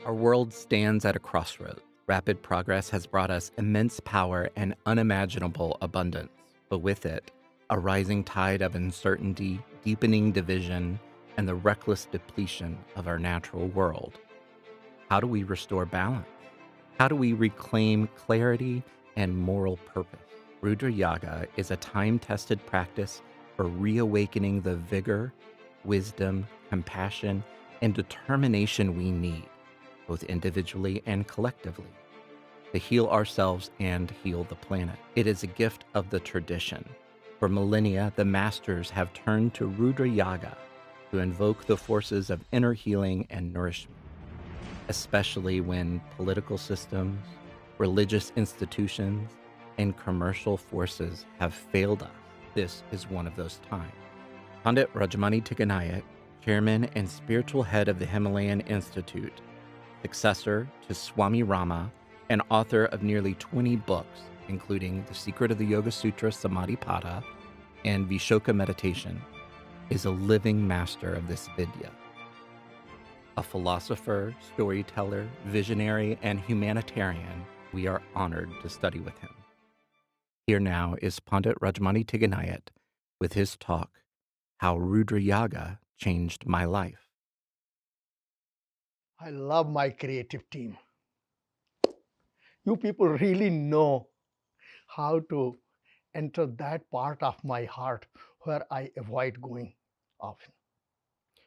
Our world stands at a crossroads. Rapid progress has brought us immense power and unimaginable abundance, but with it, a rising tide of uncertainty, deepening division, and the reckless depletion of our natural world. How do we restore balance? How do we reclaim clarity and moral purpose? Rudra Yaga is a time-tested practice for reawakening the vigor, wisdom, compassion, and determination we need, both individually and collectively, to heal ourselves and heal the planet. It is a gift of the tradition. For millennia, the masters have turned to Rudra Yaga to invoke the forces of inner healing and nourishment, especially when political systems, religious institutions, and commercial forces have failed us. This is one of those times. Pandit Rajmani Tigunait, chairman and spiritual head of the Himalayan Institute, successor to Swami Rama, and author of nearly 20 books, including The Secret of the Yoga Sutra Samadhipada and Vishoka Meditation, is a living master of this vidya. A philosopher, storyteller, visionary, and humanitarian, we are honored to study with him. Here now is Pandit Rajmani Tigunait with his talk, How Rudra Yaga Changed My Life. I love my creative team. You people really know how to enter that part of my heart where I avoid going often.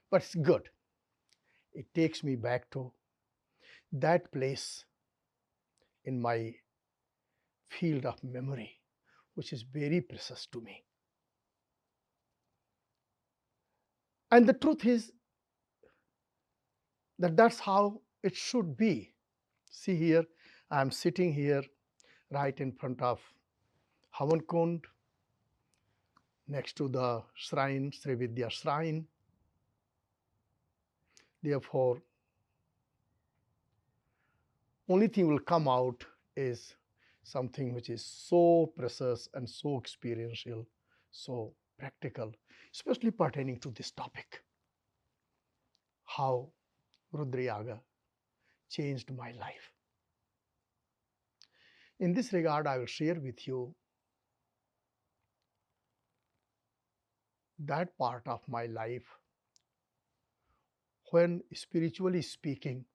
But it's good. It takes me back to that place in my field of memory, which is very precious to me. And the truth is that that's how it should be. See here, I'm sitting here right in front of Havan Kund, next to the shrine, Sri Vidya shrine. Therefore, only thing will come out is something which is so precious and so experiential, so practical, especially pertaining to this topic, how Rudra Yaga changed my life. In this regard, I will share with you that part of my life when, spiritually speaking,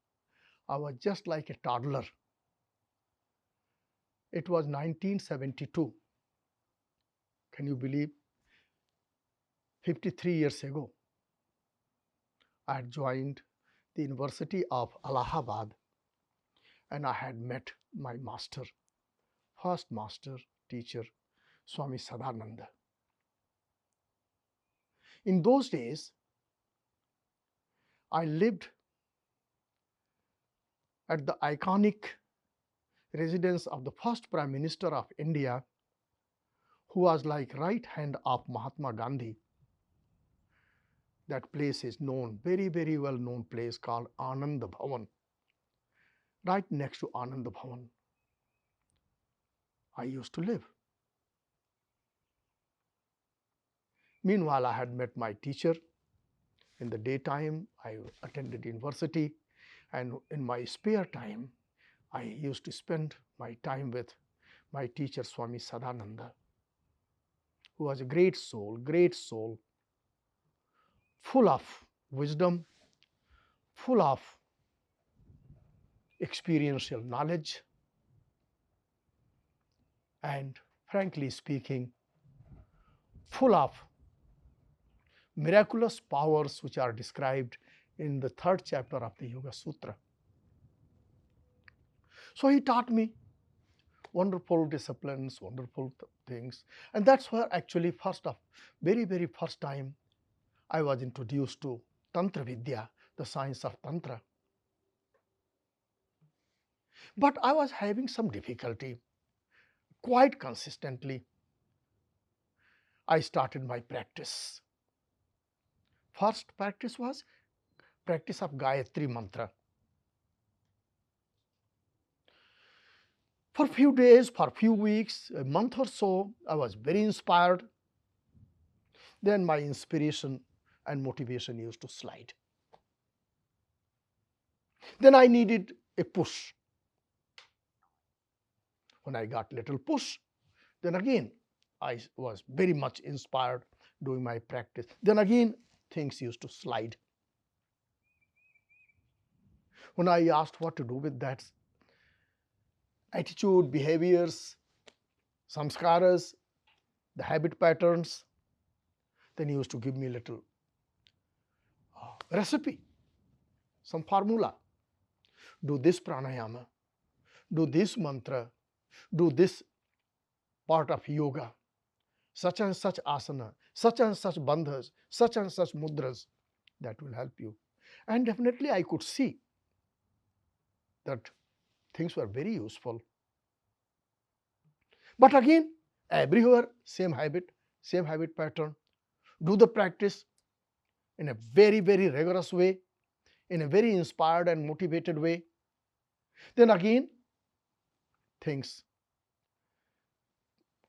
I was just like a toddler. It was 1972. Can you believe? 53 years ago, I had joined the University of Allahabad and I had met my master, first master teacher, Swami Sadananda. In those days, I lived at the iconic residence of the first Prime Minister of India, who was like right hand of Mahatma Gandhi. That place is known, very, very well known place called Anand Bhavan. Right next to Anand Bhavan, I used to live. Meanwhile, I had met my teacher. In the daytime, I attended university, and in my spare time, I used to spend my time with my teacher, Swami Sadananda, who was a great soul, full of wisdom, full of experiential knowledge, and frankly speaking, full of miraculous powers which are described in the 3rd chapter of the Yoga Sutra. So he taught me wonderful disciplines, wonderful things, and that's where actually very, very first time I was introduced to Tantra Vidya, the science of Tantra. But I was having some difficulty. Quite consistently, I started my practice. First practice was practice of Gayatri Mantra. For a few days, for a few weeks, a month or so, I was very inspired. Then my inspiration and motivation used to slide. Then I needed a push. When I got little push, then again I was very much inspired doing my practice. Then again things used to slide. When I asked what to do with that attitude, behaviors, samskaras, the habit patterns, then he used to give me a little recipe, some formula. Do this pranayama, do this mantra, do this part of yoga, such and such asana, such and such bandhas, such and such mudras. That will help you. And definitely I could see that things were very useful. But again, everywhere same habit pattern. Do the practice in a very, very rigorous way, in a very inspired and motivated way. Then again,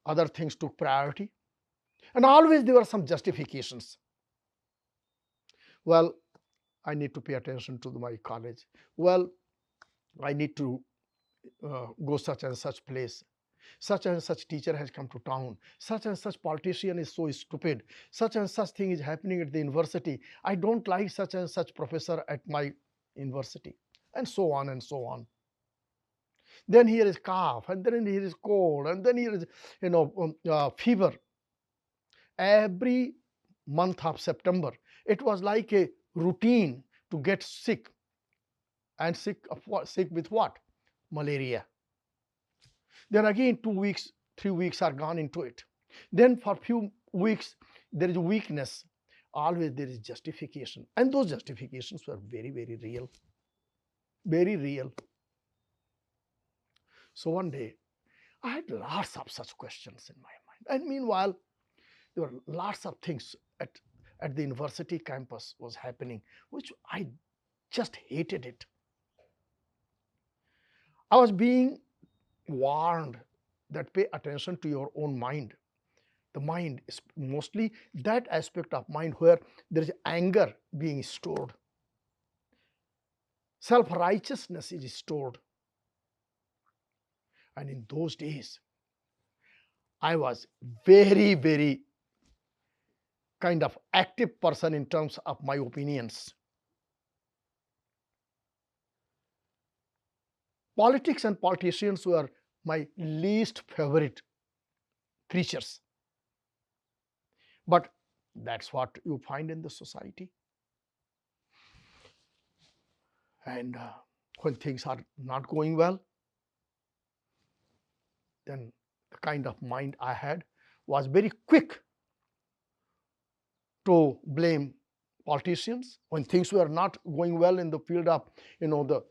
other things took priority. And always there were some justifications. Well, I need to pay attention to my college. Well, I need to go such and such place. Such and such teacher has come to town. Such and such politician is so stupid. Such and such thing is happening at the university. I don't like such and such professor at my university. And so on and so on. Then here is cough, and then here is cold, and then here is fever. Every month of September, it was like a routine to get sick. And sick with what? Malaria. Then again 2 weeks, 3 weeks are gone into it. Then for few weeks there is weakness. Always there is justification, and those justifications were very, very real. Very real. So one day I had lots of such questions in my mind. And meanwhile, there were lots of things at the university campus was happening, which I just hated it. I was being warned that pay attention to your own mind. The mind is mostly that aspect of mind where there is anger being stored. Self-righteousness is stored. And in those days, I was very, very kind of active person in terms of my opinions. Politics and politicians were my least favorite creatures. But that's what you find in the society. And when things are not going well, then the kind of mind I had was very quick to blame politicians. When things were not going well in the field of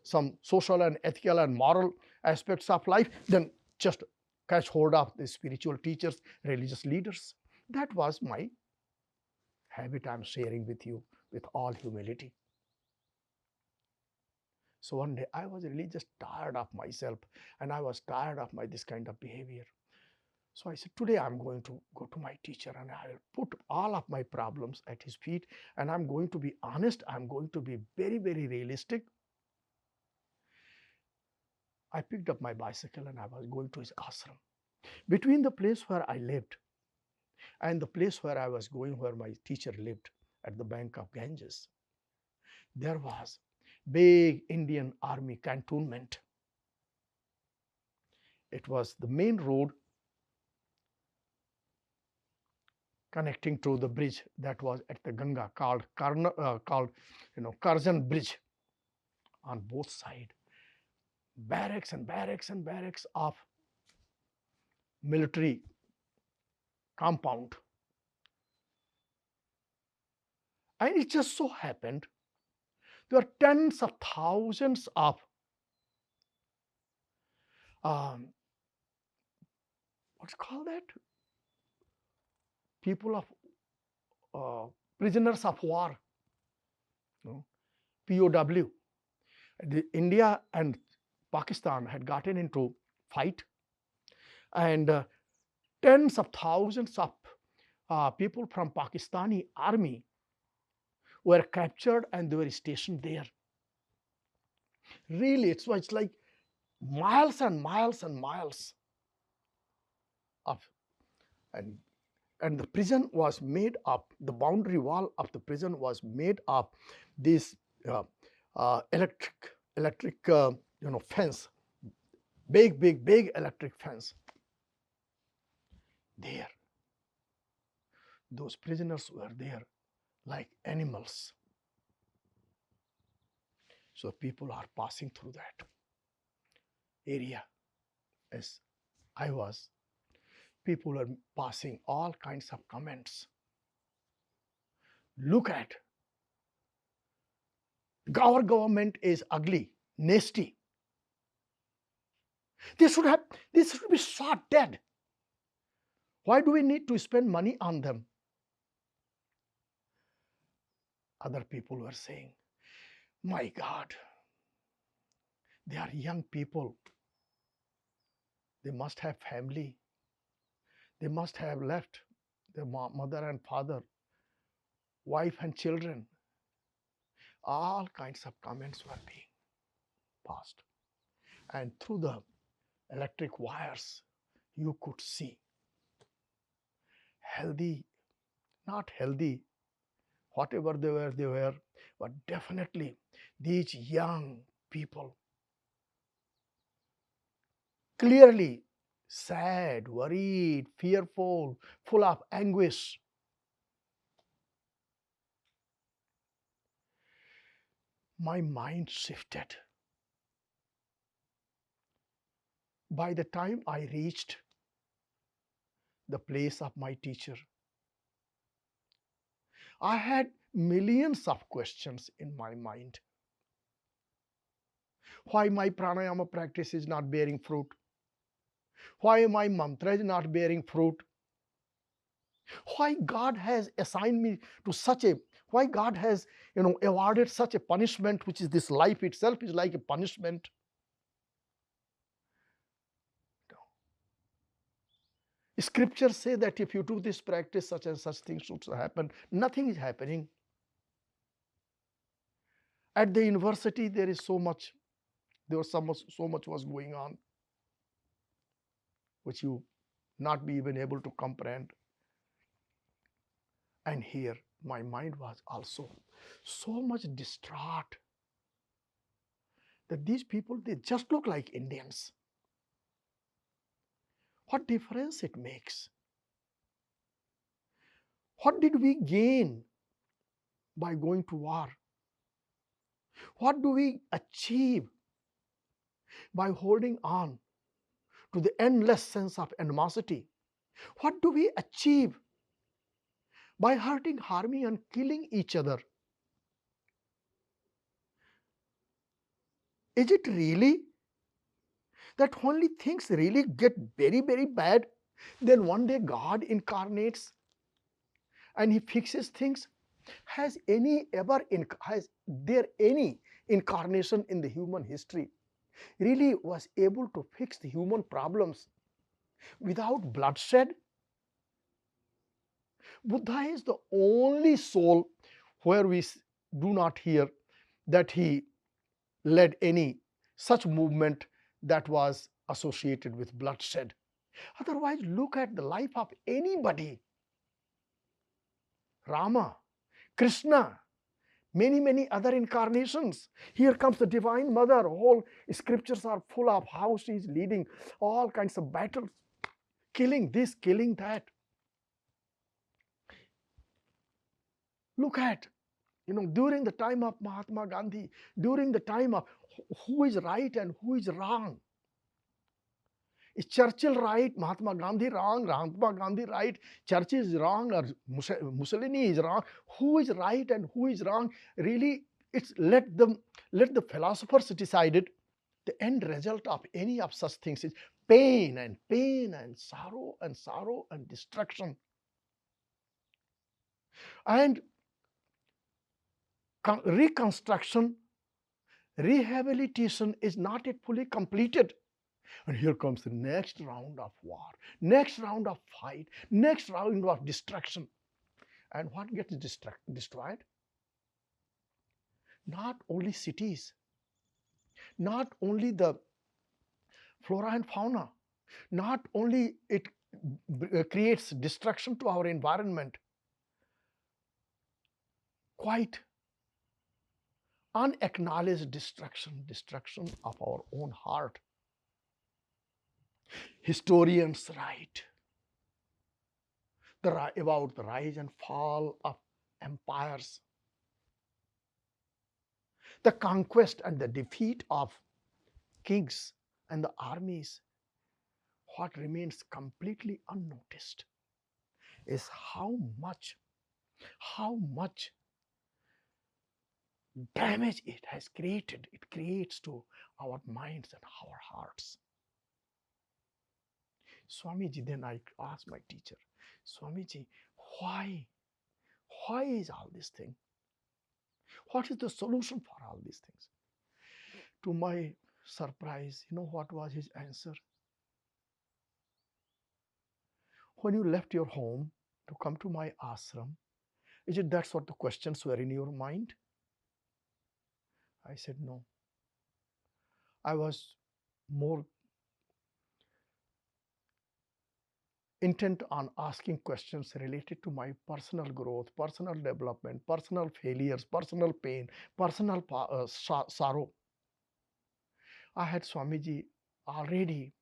some social and ethical and moral aspects of life, then just catch hold of the spiritual teachers, religious leaders. That was my habit I'm sharing with you with all humility. So one day I was really just tired of myself, and I was tired of this kind of behavior. So I said, today I'm going to go to my teacher and I will put all of my problems at his feet, and I'm going to be honest. I'm going to be very, very realistic. I picked up my bicycle and I was going to his ashram. Between the place where I lived and the place where I was going, where my teacher lived, at the bank of Ganges, there was big Indian army cantonment. It was the main road connecting to the bridge that was at the Ganga called Karjan Bridge. On both sides, barracks and barracks and barracks of military compound. And it just so happened there were tens of thousands of what's called that? People of prisoners of war, POW. India and Pakistan had gotten into fight, and tens of thousands of people from Pakistani army were captured and they were stationed there. Really, it's like miles and miles and miles of, and the prison was made up, the boundary wall of the prison was made up this uh, electric fence, big electric fence. There, those prisoners were there like animals. So people are passing through that area. As I was, people are passing all kinds of comments. Look at, our government is ugly, nasty. This should be shot dead. Why do we need to spend money on them? Other people were saying, my God, they are young people. They must have family. They must have left their mother and father, wife and children. All kinds of comments were being passed. And through the electric wires, you could see healthy, not healthy, whatever they were, but definitely these young people, clearly sad, worried, fearful, full of anguish. My mind shifted. By the time I reached the place of my teacher, I had millions of questions in my mind. Why my pranayama practice is not bearing fruit? Why my mantra is not bearing fruit? Why God has assigned me to such a, why God has awarded such a punishment, which is this life itself is like a punishment. Scriptures say that if you do this practice, such and such things should happen. Nothing is happening. At the university, there was so much was going on, which you not be even able to comprehend. And here, my mind was also so much distraught that these people, they just look like Indians. What difference it makes? What did we gain by going to war? What do we achieve by holding on to the endless sense of animosity? What do we achieve by hurting, harming, and killing each other? Is it really that only things really get very, very bad, then one day God incarnates and He fixes things? Has there any incarnation in the human history really was able to fix the human problems without bloodshed? Buddha is the only soul where we do not hear that he led any such movement that was associated with bloodshed. Otherwise, look at the life of anybody. Rama, Krishna, many other incarnations. Here comes the Divine Mother. Whole scriptures are full of how she is leading all kinds of battles, killing this, killing that. Look at, during the time of Mahatma Gandhi, during the time of who is right and who is wrong. Is Churchill right? Mahatma Gandhi wrong? Mahatma Gandhi right? Churchill is wrong, or Mussolini is wrong? Who is right and who is wrong? Really, it's let the philosophers decide it. The end result of any of such things is pain and sorrow and destruction. And reconstruction, rehabilitation is not yet fully completed. And here comes the next round of war, next round of fight, next round of destruction. And what gets destroyed? not only cities, not only the flora and fauna, not only it creates destruction to our environment, quite unacknowledged destruction of our own heart. Historians write about the rise and fall of empires, the conquest and the defeat of kings and the armies. What remains completely unnoticed is how much damage it has created. It creates to our minds and our hearts. Swamiji, then I asked my teacher, Swamiji, why is all this thing? What is the solution for all these things? To my surprise, you know what was his answer? When you left your home to come to my ashram, is it that's what the questions were in your mind? I said, no. I was more intent on asking questions related to my personal growth, personal development, personal failures, personal pain, personal sorrow. I had Swamiji already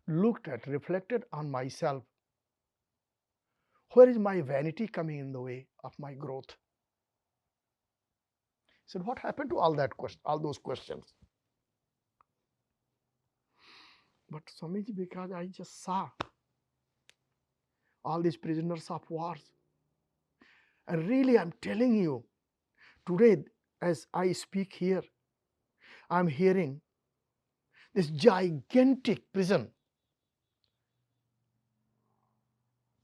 looked at, reflected on myself. Where is my vanity coming in the way of my growth? He said, what happened to all those questions? But Swamiji, because I just saw all these prisoners of wars. And really, I'm telling you, today, as I speak here, I'm hearing this gigantic prison.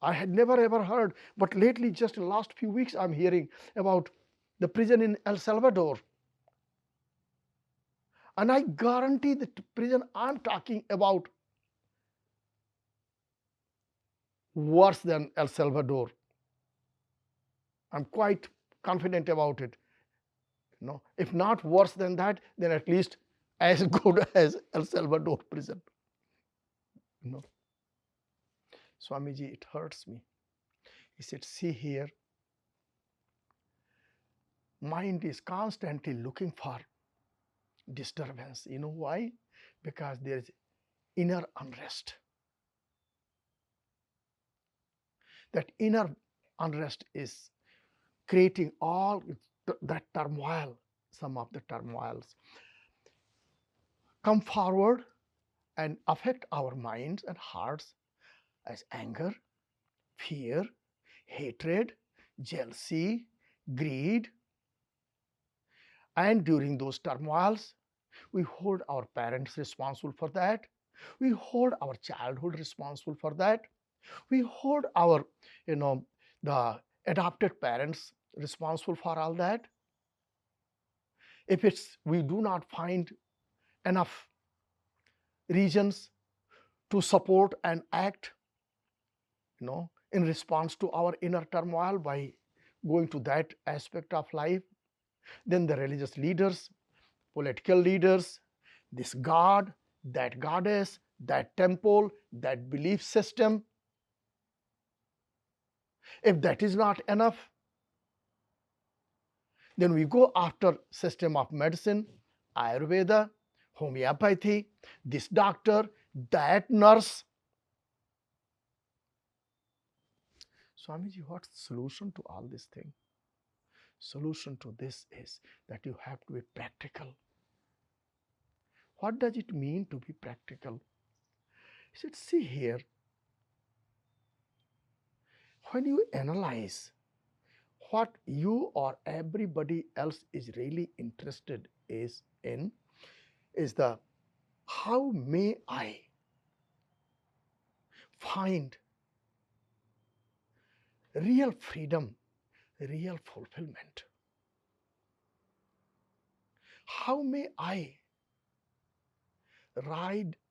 I had never ever heard, but lately, just in the last few weeks, I'm hearing about the prison in El Salvador. And I guarantee that the prison I'm talking about worse than El Salvador. I'm quite confident about it. If not worse than that, then at least as good as El Salvador prison. Swamiji, it hurts me. He said, see here, mind is constantly looking for disturbance. You know why? Because there is inner unrest. That inner unrest is creating all that turmoil. Some of the turmoils come forward and affect our minds and hearts as anger, fear, hatred, jealousy, greed. And during those turmoils, we hold our parents responsible for that. We hold our childhood responsible for that. We hold our, the adopted parents responsible for all that. If we do not find enough reasons to support and act, in response to our inner turmoil by going to that aspect of life, then the religious leaders, political leaders, this God, that goddess, that temple, that belief system, if that is not enough, then we go after system of medicine, Ayurveda, homeopathy, this doctor, that nurse. Swamiji, what's the solution to all this thing? Solution to this is that you have to be practical. What does it mean to be practical? He said, see here, when you analyze what you or everybody else is really interested is the how may I find real freedom, real fulfillment? How may I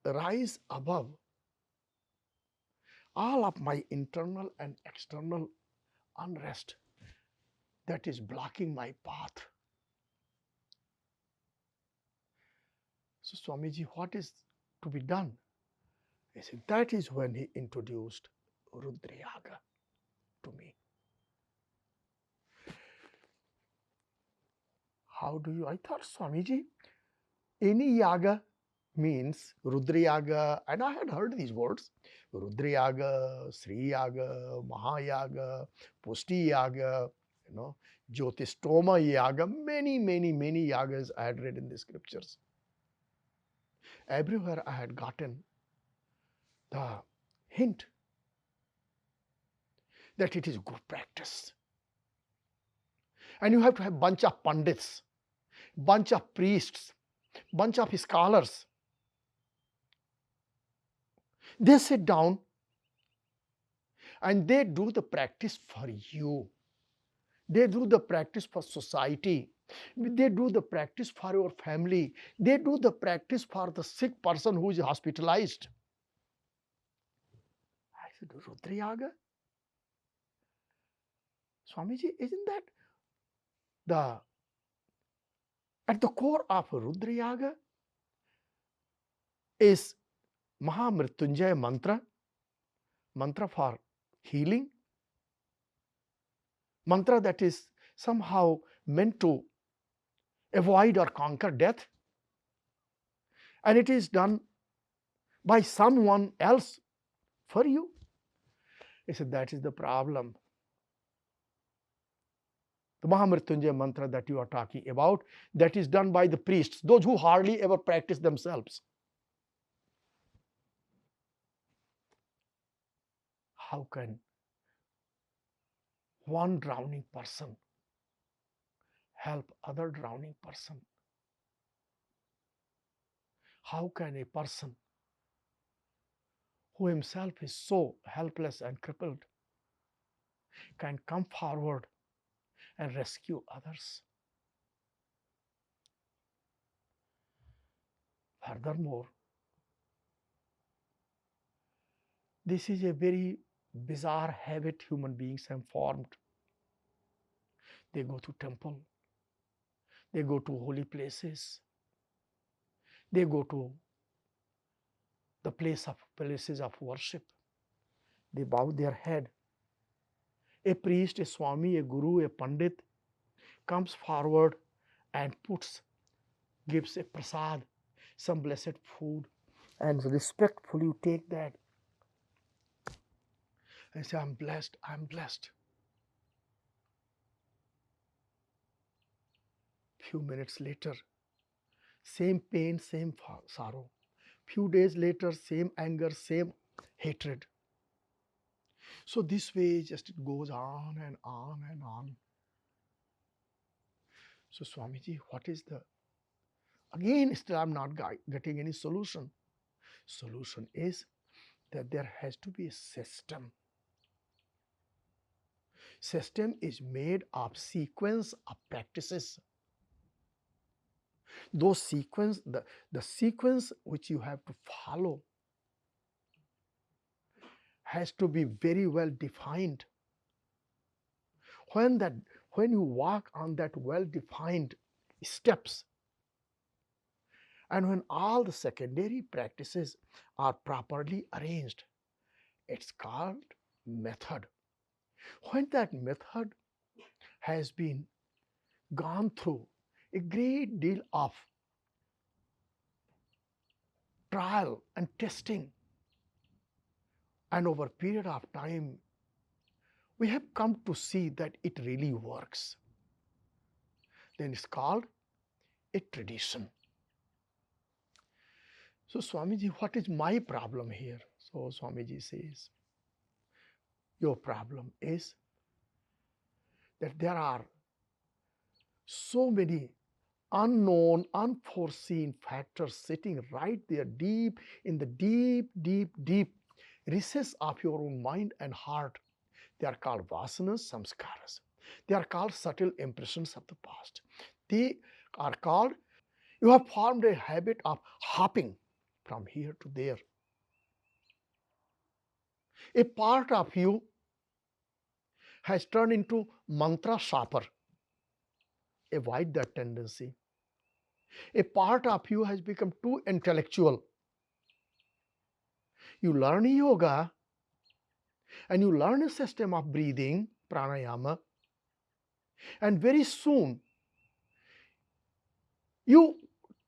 rise above all of my internal and external unrest that is blocking my path? So Swamiji, what is to be done? I said, that is when he introduced Rudra Yaga to me. How do you? I thought, Swamiji, any yaga means Rudra Yaga, and I had heard these words: Rudra Yaga, Sri Yaga, Mahayaga, Pusti Yaga, Jyotistoma Yaga. Many yagas I had read in the scriptures. Everywhere I had gotten the hint that it is good practice, and you have to have bunch of pandits, bunch of priests, bunch of scholars. They sit down and they do the practice for you. They do the practice for society. They do the practice for your family. They do the practice for the sick person who is hospitalized. I said, Rudra Yaga? Swamiji, isn't that at the core of Rudra Yaga is Mahamrityunjaya mantra for healing, mantra that is somehow meant to avoid or conquer death, and it is done by someone else for you. He said, that is the problem. The Mahamrityunjaya mantra that you are talking about, that is done by the priests, those who hardly ever practice themselves. How can one drowning person help other drowning person? How can a person who himself is so helpless and crippled can come forward and rescue others? Furthermore, this is a very bizarre habit human beings have formed. They go to temple, they go to holy places, they go to the places of worship. They bow their head. A priest, a swami, a guru, a pandit comes forward and gives a prasad, some blessed food, and respectfully you take that and say, I'm blessed, I'm blessed. Few minutes later, same pain, same sorrow. Few days later, same anger, same hatred. So this way just it goes on and on and on. So Swamiji, what is again still I'm not getting any solution. Solution is that there has to be a system. System is made of sequence of practices. Those sequence, the sequence which you have to follow has to be very well defined. When you walk on that well-defined steps, and when all the secondary practices are properly arranged, it's called method. When that method has been gone through a great deal of trial and testing, and over a period of time, we have come to see that it really works, then it's called a tradition. So Swamiji, what is my problem here? So Swamiji says, your problem is that there are so many unknown, unforeseen factors sitting right there deep in the deep recess of your own mind and heart. They are called vasanas, samskaras. They are called subtle impressions of the past. They are called, you have formed a habit of hopping from here to there. A part of you has turned into mantra shopper. Avoid that tendency. A part of you has become too intellectual. You learn yoga and you learn a system of breathing, pranayama, and very soon you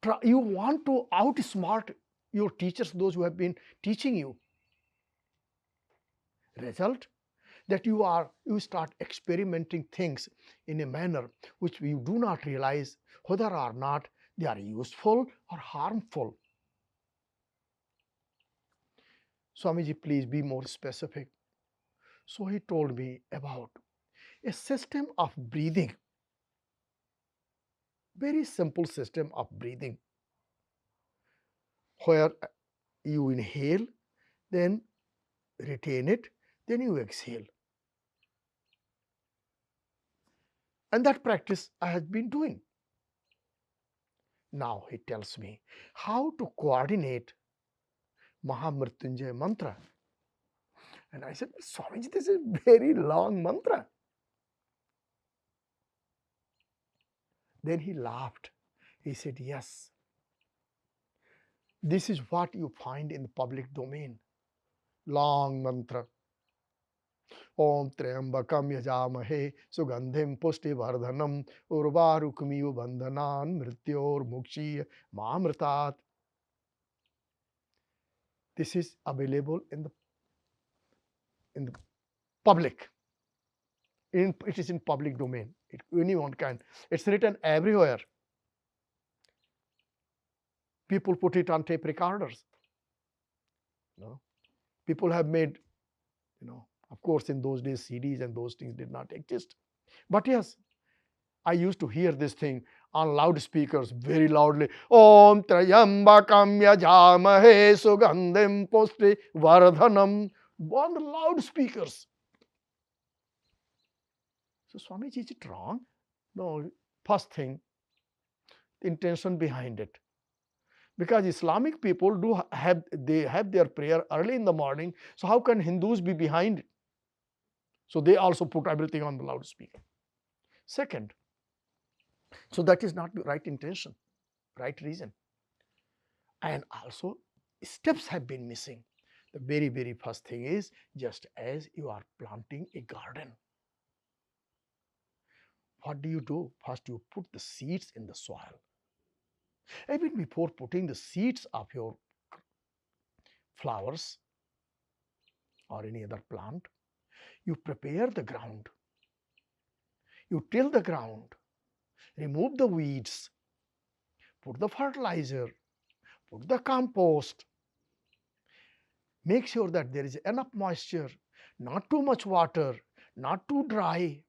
want to outsmart your teachers, those who have been teaching you. Result, that you start experimenting things in a manner which you do not realize whether or not they are useful or harmful. Swamiji, please be more specific. So he told me about a system of breathing, very simple system of breathing, where you inhale, then retain it, then you exhale. And that practice I have been doing. Now he tells me how to coordinate Mahamrityunjaya mantra. And I said, Swamiji, this is a very long mantra. Then he laughed. He said, yes, this is what you find in the public domain. Long mantra. Om Triambakam Yajamahe Sugandhim Pushti Vardhanam Urvarukmiyu Bandhanan Mrityor Mukshi Mamritat. This is available in the public. It is in public domain. Anyone can. It's written everywhere. People put it on tape recorders. People have made, of course, in those days, CDs and those things did not exist. But yes, I used to hear this thing on loudspeakers very loudly. Om Trayambakam Yajamahe Sugandhim Pushti Vardhanam. On the loudspeakers. So, Swamiji, is it wrong? No, first thing, the intention behind it. Because Islamic people have their prayer early in the morning, so how can Hindus be behind it? So they also put everything on the loudspeaker. Second, so that is not the right intention, right reason. And also, steps have been missing. The very, very first thing is, just as you are planting a garden, what do? First, you put the seeds in the soil. Even before putting the seeds of your flowers or any other plant, you prepare the ground. You till the ground, remove the weeds, put the fertilizer, put the compost, make sure that there is enough moisture, not too much water, not too dry,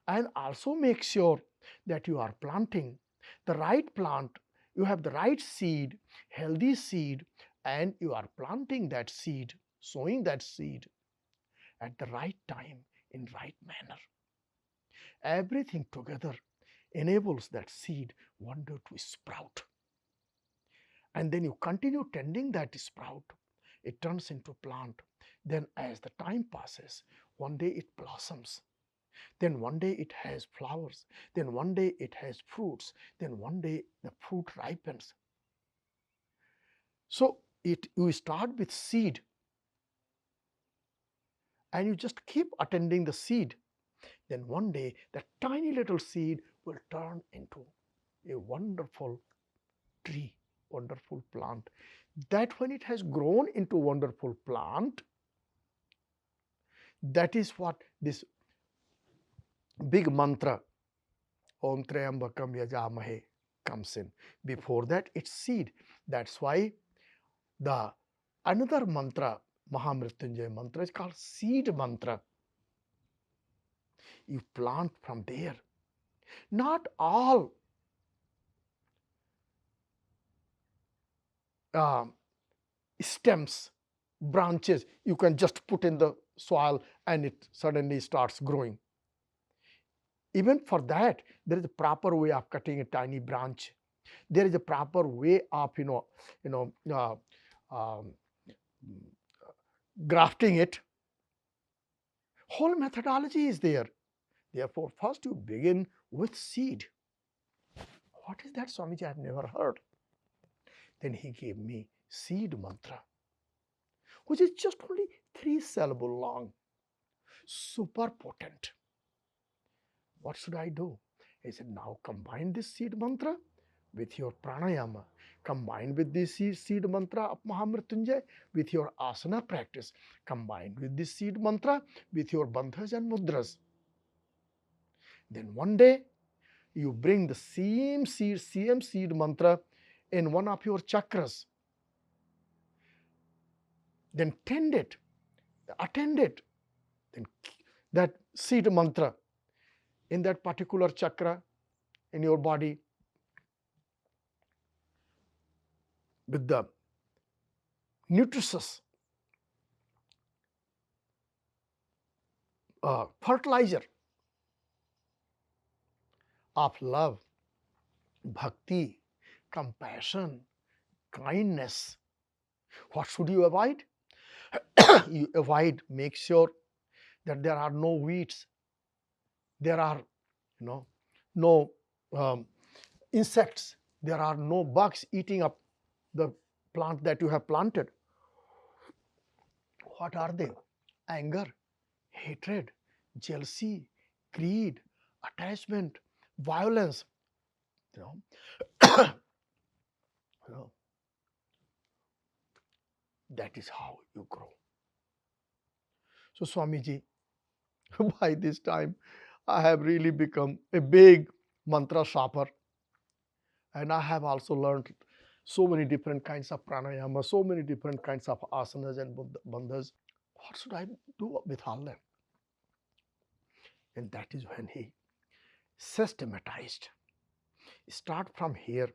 and also make sure that you are planting the right plant, you have the right seed, healthy seed, and you are planting that seed, sowing that seed at the right time in right manner. Everything together enables that seed one day to sprout. And then you continue tending that sprout, it turns into plant. Then as the time passes, one day it blossoms. Then one day it has flowers. Then one day it has fruits. Then one day the fruit ripens. So you start with seed and you just keep attending the seed. Then one day that tiny little seed will turn into a wonderful tree, wonderful plant. That when it has grown into a wonderful plant, that is what this big mantra, Om Triambakam Yajamahe, comes in. Before that, it's seed. That's why the another mantra, Mahamrityunjaya mantra, is called seed mantra. You plant from there. Not all stems, branches, you can just put in the soil and it suddenly starts growing. Even for that, there is a proper way of cutting a tiny branch. There is a proper way of grafting it. Whole methodology is there. Therefore, first you begin with seed. What is that, Swamiji? I've never heard. Then he gave me seed mantra, which is just only 3 syllables long, super potent. What should I do? He said, now combine this seed mantra with your pranayama, combined with this seed mantra of Mahamrityunjay with your asana practice, combined with this seed mantra with your bandhas and mudras. Then one day you bring the same seed mantra in one of your chakras. Then tend it, attend it. Then that seed mantra in that particular chakra in your body with the nutritious fertilizer of love, bhakti, compassion, kindness. What should you avoid? You avoid, make sure that there are no weeds, there are no insects, there are no bugs eating up the plant that you have planted. What are they? Anger, hatred, jealousy, greed, attachment, violence. That is how you grow. So Swamiji, by this time, I have really become a big mantra shopper. And I have also learned so many different kinds of pranayama, so many different kinds of asanas and bandhas. What should I do with all them? And that is when he systematized. Start from here.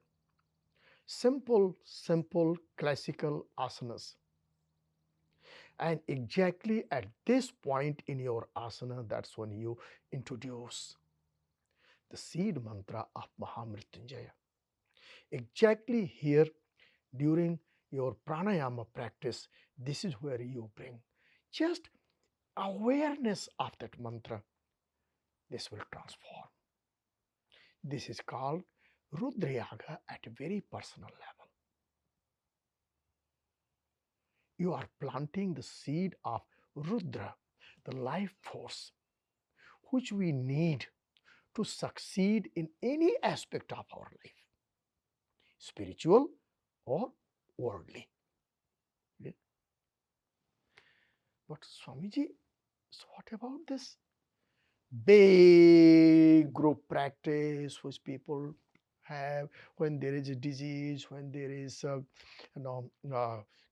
Simple classical asanas. And exactly at this point in your asana, that's when you introduce the seed mantra of Mahamrityunjaya. Exactly here during your pranayama practice, this is where you bring just awareness of that mantra. This will transform. This is called Rudra Yaga at a very personal level. You are planting the seed of Rudra, the life force, which we need to succeed in any aspect of our life, spiritual or worldly. But Swamiji, so what about this big group practice which people have when there is a disease, when there is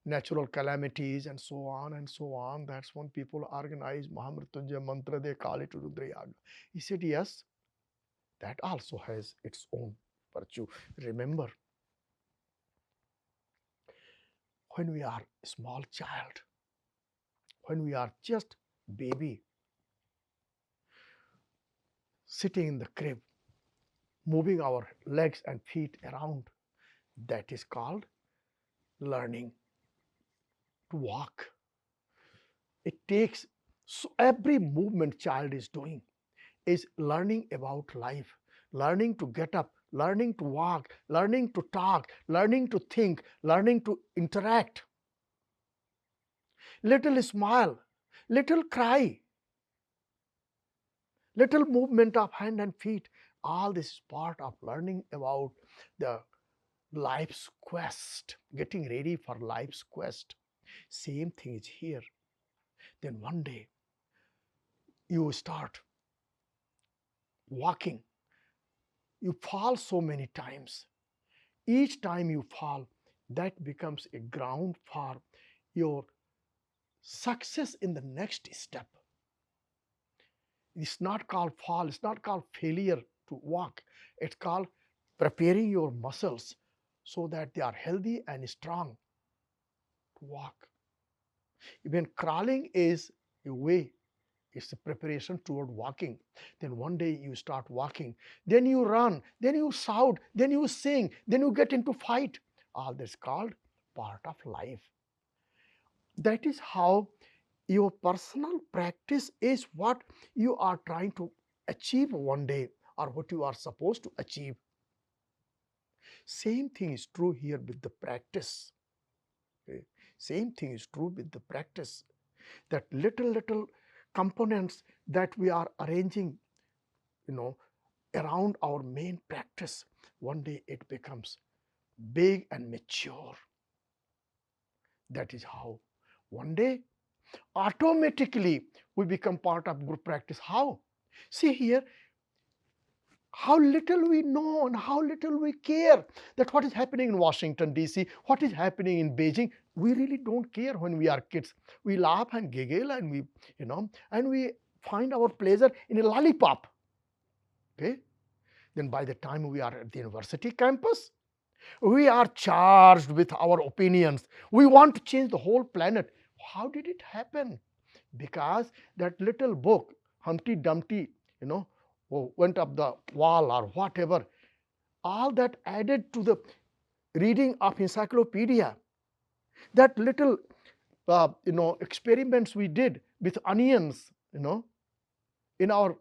natural calamities and so on and so on? That's when people organize Mahamrityunjaya mantra, they call it Rudra Yaga. He said, yes, that also has its own virtue. Remember, when we are a small child, when we are just baby, sitting in the crib, moving our legs and feet around, that is called learning to walk. It takes, so every movement child is doing is learning about life, learning to get up, learning to walk, learning to talk, learning to think, learning to interact. Little smile, little cry, little movement of hand and feet. All this is part of learning about the life's quest, getting ready for life's quest. Same thing is here. Then one day you start walking. You fall so many times. Each time you fall, that becomes a ground for your success in the next step. It's not called fall, it's not called failure to walk. It's called preparing your muscles so that they are healthy and strong to walk. Even crawling is a way, it's a preparation toward walking. Then one day you start walking, then you run, then you shout, then you sing, then you get into fight. All this called part of life. That is how your personal practice is what you are trying to achieve one day, or what you are supposed to achieve. Same thing is true here with the practice. Okay? Same thing is true with the practice. That little components that we are arranging, around our main practice, one day it becomes big and mature. That is how one day automatically we become part of group practice. How? See here, how little we know and how little we care that what is happening in Washington DC, what is happening in Beijing. We really don't care when we are kids. We laugh and giggle and we find our pleasure in a lollipop. Okay? Then by the time we are at the university campus, we are charged with our opinions. We want to change the whole planet. How did it happen? Because that little book, Humpty Dumpty, went up the wall or whatever, all that added to the reading of encyclopedia. That little, experiments we did with onions, in our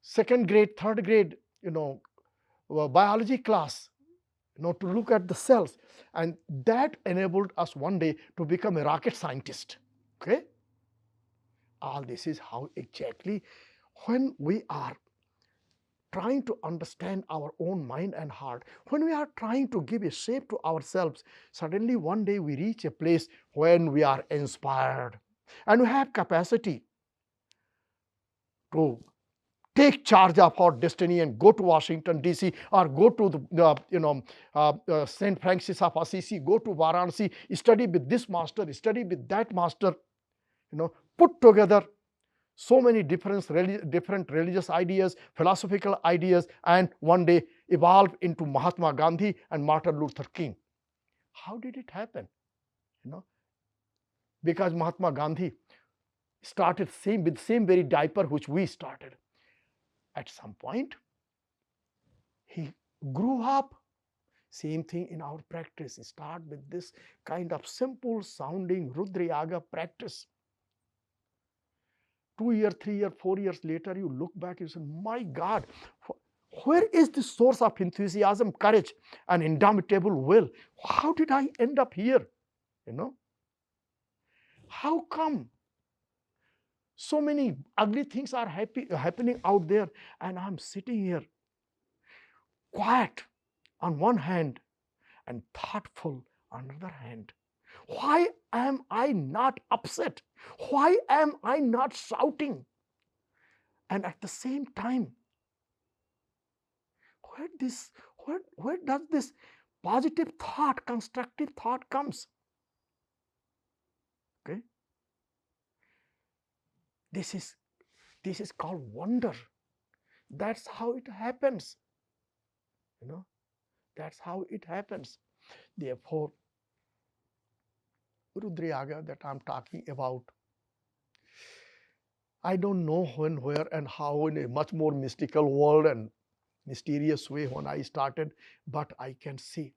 second grade, third grade, biology class, to look at the cells, and that enabled us one day to become a rocket scientist. Okay, all this is how exactly when we are trying to understand our own mind and heart, when we are trying to give a shape to ourselves, suddenly one day we reach a place when we are inspired and we have capacity to take charge of our destiny and go to Washington DC, or go to the St. Francis of Assisi, go to Varanasi, study with this master, study with that master, put together so many different religious ideas, philosophical ideas, and one day evolve into Mahatma Gandhi and Martin Luther King. How did it happen? Because Mahatma Gandhi started with same very diaper which we started. At some point, he grew up. Same thing in our practice. Start with this kind of simple sounding Rudra Yaga practice. 2 years, 3 years, 4 years later, you look back, you say, my God, where is the source of enthusiasm, courage, and indomitable will? How did I end up here? How come so many ugly things are happening out there, and I'm sitting here quiet on one hand and thoughtful on the other hand? Why am I not upset? Why am I not shouting? And at the same time, where does this positive thought, constructive thought comes? Okay, this is called wonder. That's how it happens. That's how it happens. Therefore, Rudra Yaga that I'm talking about, I don't know when, where, and how, in a much more mystical world and mysterious way when I started, but I can see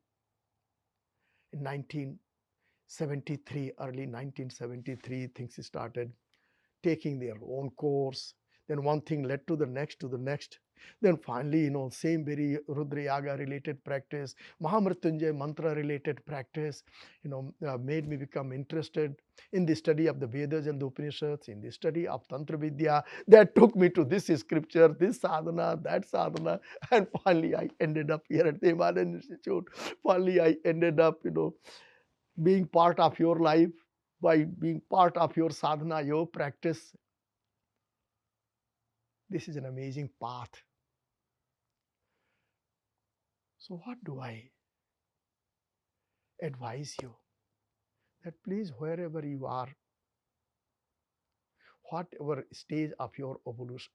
in 1973, early 1973, things started taking their own course. Then one thing led to the next, Then finally, same very Rudra Yaga related practice, Mahamrityunjay mantra related practice, made me become interested in the study of the Vedas and the Upanishads, in the study of Tantra Vidya. That took me to this scripture, this sadhana, that sadhana, and finally I ended up here at the Himalayan Institute. Finally, I ended up, being part of your life by being part of your sadhana, your practice. This is an amazing path. So what do I advise you? That please, wherever you are, whatever stage of your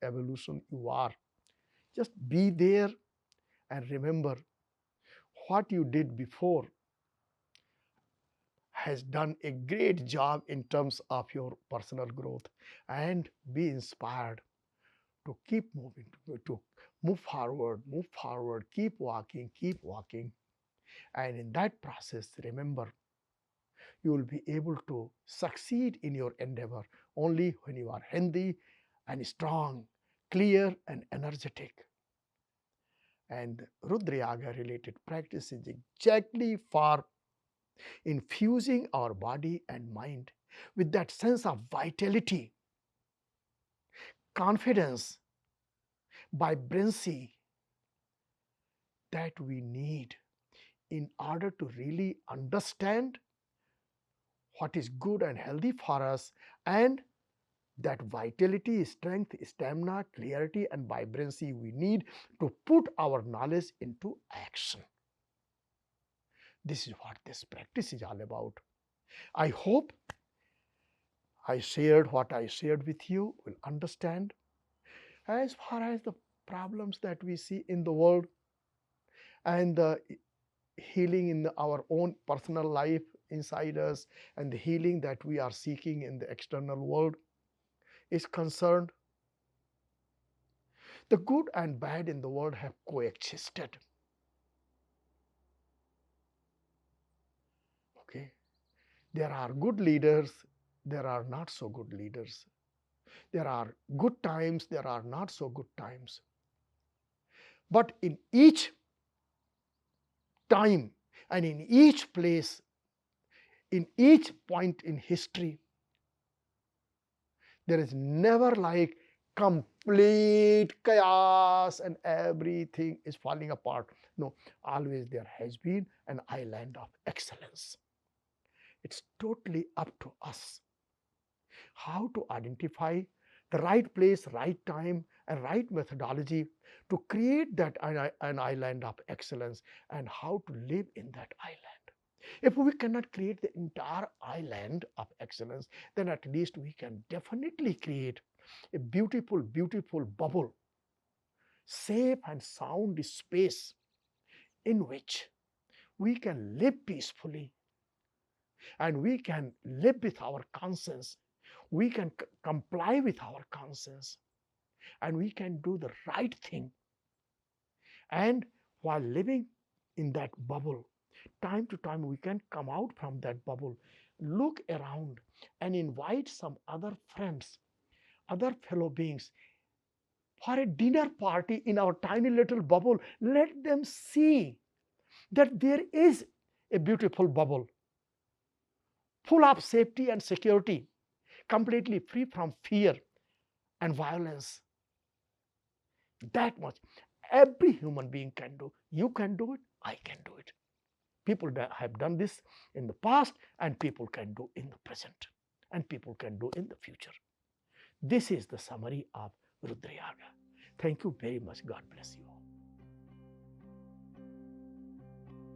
evolution you are, just be there and remember what you did before has done a great job in terms of your personal growth, and be inspired to keep moving, to move forward, keep walking. And in that process, remember, you will be able to succeed in your endeavor only when you are healthy and strong, clear and energetic. And Rudra Yaga related practice is exactly for infusing our body and mind with that sense of vitality, confidence, vibrancy that we need in order to really understand what is good and healthy for us, and that vitality, strength, stamina, clarity, and vibrancy we need to put our knowledge into action. This is what this practice is all about. I hope I shared what I shared with you will understand. As far as the problems that we see in the world and the healing in our own personal life inside us and the healing that we are seeking in the external world is concerned, the good and bad in the world have coexisted. Okay, there are good leaders, there are not so good leaders. There are good times, there are not so good times. But in each time and in each place, in each point in history, there is never like complete chaos and everything is falling apart. No, always there has been an island of excellence. It's totally up to us how to identify the right place, right time, and right methodology to create that an island of excellence, and how to live in that island. If we cannot create the entire island of excellence, then at least we can definitely create a beautiful, beautiful bubble, safe and sound space in which we can live peacefully and we can live with our conscience. We can comply with our conscience and we can do the right thing. And while living in that bubble, time to time we can come out from that bubble, look around and invite some other friends, other fellow beings for a dinner party in our tiny little bubble. Let them see that there is a beautiful bubble full of safety and security, completely free from fear and violence. That much every human being can do. You can do it, I can do it. People have done this in the past, and people can do in the present, and people can do in the future. This is the summary of Rudra Yaga. Thank you very much. God bless you all.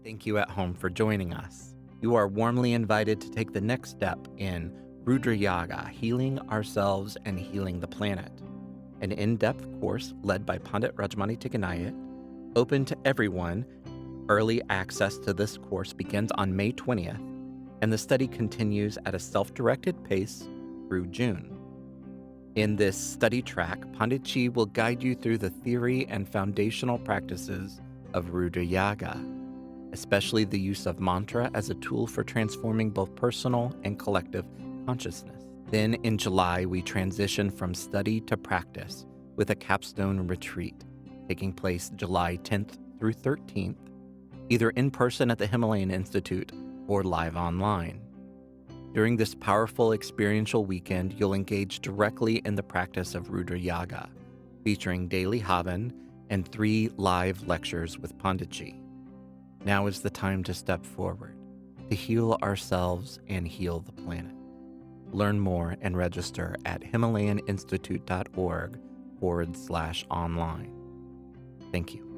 Thank you at home for joining us. You are warmly invited to take the next step in Rudra Yaga, Healing Ourselves and Healing the Planet, an in-depth course led by Pandit Rajmani Tigunait, open to everyone. Early access to this course begins on May 20th, and the study continues at a self-directed pace through June. In this study track, Panditji will guide you through the theory and foundational practices of Rudra Yaga, especially the use of mantra as a tool for transforming both personal and collective consciousness. Then in July, we transition from study to practice with a capstone retreat taking place July 10th through 13th, either in person at the Himalayan Institute or live online. During this powerful experiential weekend, you'll engage directly in the practice of Rudra Yaga, featuring daily havan and 3 live lectures with Panditji. Now is the time to step forward, to heal ourselves and heal the planet. Learn more and register at himalayaninstitute.org/online. Thank you.